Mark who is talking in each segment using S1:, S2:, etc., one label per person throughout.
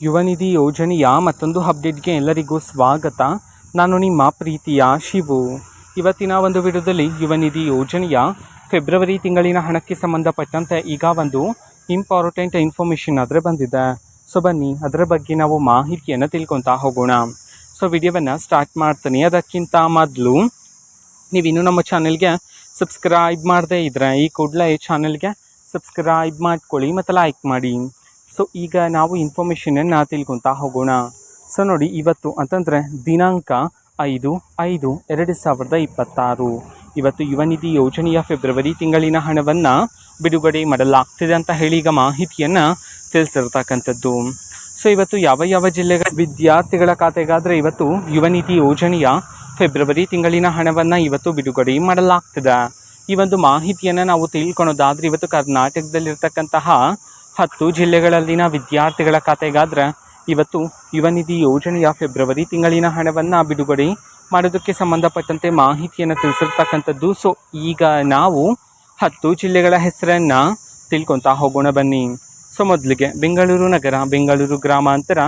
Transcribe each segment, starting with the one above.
S1: ಯುವ ನಿಧಿ ಯೋಜನೆಯ ಮತ್ತೊಂದು ಅಪ್ಡೇಟ್ಗೆ ಎಲ್ಲರಿಗೂ ಸ್ವಾಗತ. ನಾನು ನಿಮ್ಮ ಪ್ರೀತಿಯ ಶಿವು. ಇವತ್ತಿನ ಒಂದು ವಿಡಿಯೋದಲ್ಲಿ ಯುವ ನಿಧಿ ಯೋಜನೆಯ ಫೆಬ್ರವರಿ ತಿಂಗಳಿನ ಹಣಕ್ಕೆ ಸಂಬಂಧಪಟ್ಟಂತೆ ಈಗ ಒಂದು ಇಂಪಾರ್ಟೆಂಟ್ ಇನ್ಫಾರ್ಮೇಷನ್ ಆದರೆ ಬಂದಿದೆ. ಸೊ ಬನ್ನಿ ಅದರ ಬಗ್ಗೆ ನಾವು ಮಾಹಿತಿಯನ್ನು ತಿಳ್ಕೊತಾ ಹೋಗೋಣ. ಸೊ ವಿಡಿಯೋವನ್ನು ಸ್ಟಾರ್ಟ್ ಮಾಡ್ತೀನಿ. ಅದಕ್ಕಿಂತ ಮೊದಲು ನೀವಿನ್ನೂ ನಮ್ಮ ಚಾನೆಲ್ಗೆ ಸಬ್ಸ್ಕ್ರೈಬ್ ಮಾಡದೇ ಇದ್ದರೆ ಈ ಕೂಡಲೇ ಈ ಚಾನೆಲ್ಗೆ ಸಬ್ಸ್ಕ್ರೈಬ್ ಮಾಡ್ಕೊಳ್ಳಿ ಮತ್ತು ಲೈಕ್ ಮಾಡಿ. ಸೊ ಈಗ ನಾವು ಇನ್ಫಾರ್ಮೇಷನನ್ನು ತಿಳ್ಕೊತಾ ಹೋಗೋಣ. ಸೊ ನೋಡಿ, ಇವತ್ತು ಅಂತಂದರೆ ದಿನಾಂಕ 5/5/2026 ಇವತ್ತು ಯುವ ನಿಧಿ ಯೋಜನೆಯ ಫೆಬ್ರವರಿ ತಿಂಗಳಿನ ಹಣವನ್ನು ಬಿಡುಗಡೆ ಮಾಡಲಾಗ್ತಿದೆ ಅಂತ ಹೇಳಿ ಈಗ ಮಾಹಿತಿಯನ್ನು ತಿಳಿಸಿರ್ತಕ್ಕಂಥದ್ದು. ಸೊ ಇವತ್ತು ಯಾವ ಜಿಲ್ಲೆಗಳ ವಿದ್ಯಾರ್ಥಿಗಳ ಖಾತೆಗಾದರೆ ಇವತ್ತು ಯುವ ನಿಧಿ ಯೋಜನೆಯ ಫೆಬ್ರವರಿ ತಿಂಗಳಿನ ಹಣವನ್ನು ಇವತ್ತು ಬಿಡುಗಡೆ ಮಾಡಲಾಗ್ತಿದೆ. ಈ ಒಂದು ಮಾಹಿತಿಯನ್ನು ನಾವು ತಿಳ್ಕೊಳೋದಾದರೆ ಇವತ್ತು ಕರ್ನಾಟಕದಲ್ಲಿರ್ತಕ್ಕಂತಹ 10 ಜಿಲ್ಲೆಗಳಲ್ಲಿನ ವಿದ್ಯಾರ್ಥಿಗಳ ಖಾತೆಗಾದರೆ ಇವತ್ತು ಯುವ ನಿಧಿ ಯೋಜನೆಯ ಫೆಬ್ರವರಿ ತಿಂಗಳಿನ ಹಣವನ್ನು ಬಿಡುಗಡೆ ಮಾಡೋದಕ್ಕೆ ಸಂಬಂಧಪಟ್ಟಂತೆ ಮಾಹಿತಿಯನ್ನು ತಿಳಿಸಿರ್ತಕ್ಕಂಥದ್ದು. ಸೊ ಈಗ ನಾವು 10 ಜಿಲ್ಲೆಗಳ ಹೆಸರನ್ನು ತಿಳ್ಕೊತಾ ಹೋಗೋಣ ಬನ್ನಿ. ಸೊ ಮೊದಲಿಗೆ ಬೆಂಗಳೂರು ನಗರ, ಬೆಂಗಳೂರು ಗ್ರಾಮಾಂತರ,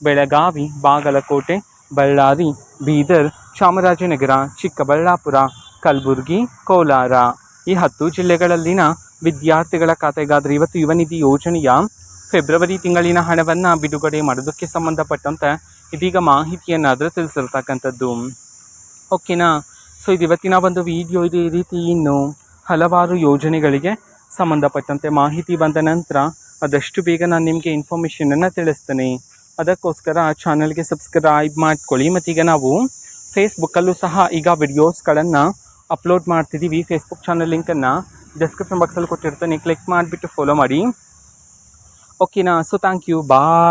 S1: ಬೆಳಗಾವಿ, ಬಾಗಲಕೋಟೆ, ಬಳ್ಳಾರಿ, ಬೀದರ್, ಚಾಮರಾಜನಗರ, ಚಿಕ್ಕಬಳ್ಳಾಪುರ, ಕಲಬುರಗಿ, ಕೋಲಾರ ಈ 10 ಜಿಲ್ಲೆಗಳಲ್ಲಿನ ವಿದ್ಯಾರ್ಥಿಗಳ ಖಾತೆಗಾದರೆ ಇವತ್ತು ಯುವ ನಿಧಿ ಯೋಜನೆಯ ಫೆಬ್ರವರಿ ತಿಂಗಳಿನ ಹಣವನ್ನು ಬಿಡುಗಡೆ ಮಾಡೋದಕ್ಕೆ ಸಂಬಂಧಪಟ್ಟಂತೆ ಇದೀಗ ಮಾಹಿತಿಯನ್ನಾದರೂ ತಿಳಿಸಿರ್ತಕ್ಕಂಥದ್ದು. ಓಕೆನಾ. ಸೊ ಇದು ಇವತ್ತಿನ ಒಂದು ವಿಡಿಯೋ. ಇದೆ ಈ ರೀತಿ ಇನ್ನು ಹಲವಾರು ಯೋಜನೆಗಳಿಗೆ ಸಂಬಂಧಪಟ್ಟಂತೆ ಮಾಹಿತಿ ಬಂದ ನಂತರ ಆದಷ್ಟು ಬೇಗ ನಾನು ನಿಮಗೆ ಇನ್ಫಾರ್ಮೇಷನನ್ನು ತಿಳಿಸ್ತೇನೆ. ಅದಕ್ಕೋಸ್ಕರ ಚಾನಲ್ಗೆ ಸಬ್ಸ್ಕ್ರೈಬ್ ಮಾಡ್ಕೊಳ್ಳಿ. ಮತ್ತೀಗ ನಾವು ಫೇಸ್ಬುಕ್ಕಲ್ಲೂ ಸಹ ಈಗ ವಿಡಿಯೋಸ್ಗಳನ್ನು ಅಪ್ಲೋಡ್ ಮಾಡ್ತಿದ್ದೀವಿ. ಫೇಸ್ಬುಕ್ ಚಾನಲ್ ಲಿಂಕನ್ನು ಡಿಸ್ಕ್ರಿಪ್ಷನ್ ಬಾಕ್ಸಲ್ಲಿ ಕೊಟ್ಟಿರ್ತೀನಿ, ಕ್ಲಿಕ್ ಮಾಡಿಬಿಟ್ಟು ಫಾಲೋ ಮಾಡಿ. ಓಕೆನಾ. So thank you, bye.